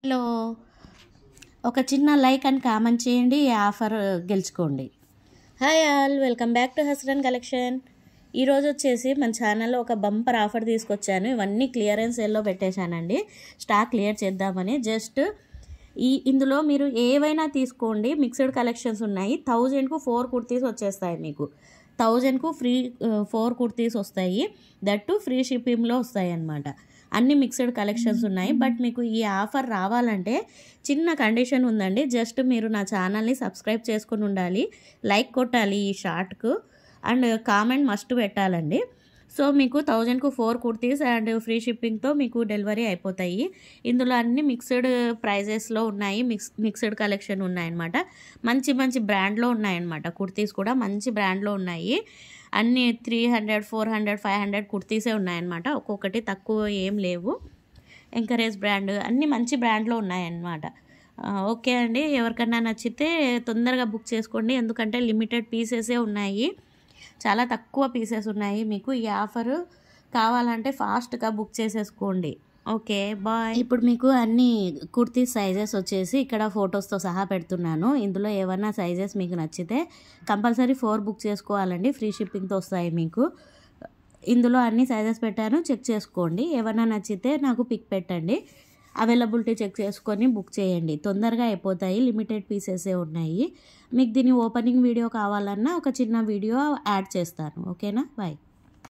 లో ఒక చిన్న లైక్ అండ్ కామెంట్ చేయండి. ఈ ఆఫర్ గెలుచుకోండి. Hi all, welcome back to Hasran collection. ఈరోజు వచ్చేసి మన ఛానల్లో ఒక బంపర్ ఆఫర్ తీసుకొచ్చాను. ఇవన్నీ క్లియరెన్స్ సేల్లో పెట్టేశానండి. స్టాక్ క్లియర్ చేద్దామని. జస్ట్ ఇందులో మీరు ఏవైనా తీసుకోండి. మిక్స్డ్ కలెక్షన్స్ ఉన్నాయి. 1000కు 4 కుర్తీస్ వచ్చేస్తాయి. మీకు 1000కు ఫ్రీ 4 కుర్తీస్ వస్తాయి. దట్టు ఫ్రీ షిప్పింగ్లో వస్తాయి అన్నమాట. అన్ని మిక్స్డ్ కలెక్షన్స్ ఉన్నాయి. బట్ మీకు ఈ ఆఫర్ రావాలంటే చిన్న కండిషన్ ఉందండి. జస్ట్ మీరు నా ఛానల్ని సబ్స్క్రైబ్ చేసుకుని ఉండాలి, లైక్ కొట్టాలి ఈ షార్ట్కు, అండ్ కామెంట్ మస్ట్ పెట్టాలండి. సో మీకు 1000కు 4 కుర్తీస్ అండ్ ఫ్రీ షిప్పింగ్తో మీకు డెలివరీ అయిపోతాయి. ఇందులో అన్ని మిక్స్డ్ ప్రైజెస్లో ఉన్నాయి. మిక్స్డ్ కలెక్షన్ ఉన్నాయన్నమాట. మంచి మంచి బ్రాండ్లో ఉన్నాయన్నమాట. కుర్తీస్ కూడా మంచి బ్రాండ్లో ఉన్నాయి. అన్నీ 300, 400, 500 కుర్తీసే ఉన్నాయన్నమాట. ఒక్కొక్కటి తక్కువ ఏం లేవు. ఎంకరేజ్ బ్రాండ్ అన్నీ మంచి బ్రాండ్లో ఉన్నాయన్నమాట. ఓకే అండి, ఎవరికన్నా నచ్చితే తొందరగా బుక్ చేసుకోండి. ఎందుకంటే లిమిటెడ్ పీసెసే ఉన్నాయి. చాలా తక్కువ పీసెస్ ఉన్నాయి. మీకు ఈ ఆఫర్ కావాలంటే ఫాస్ట్గా బుక్ చేసేసుకోండి. Okay, bye. ఇప్పుడు మీకు అన్ని కుర్తీ సైజెస్ వచ్చేసి ఇక్కడ ఫొటోస్తో సహా పెడుతున్నాను. ఇందులో ఏమన్నా సైజెస్ మీకు నచ్చితే కంపల్సరీ 4 బుక్ చేసుకోవాలండి. ఫ్రీ షిప్పింగ్తో వస్తాయి మీకు. ఇందులో అన్ని సైజెస్ పెట్టాను, చెక్ చేసుకోండి. ఏమన్నా నచ్చితే నాకు పిక్ పెట్టండి. అవైలబిలిటీ చెక్ చేసుకొని బుక్ చేయండి. తొందరగా అయిపోతాయి. లిమిటెడ్ పీసెసే ఉన్నాయి. మీకు దీని ఓపెనింగ్ వీడియో కావాలన్నా ఒక చిన్న వీడియో యాడ్ చేస్తాను. ఓకేనా, బాయ్.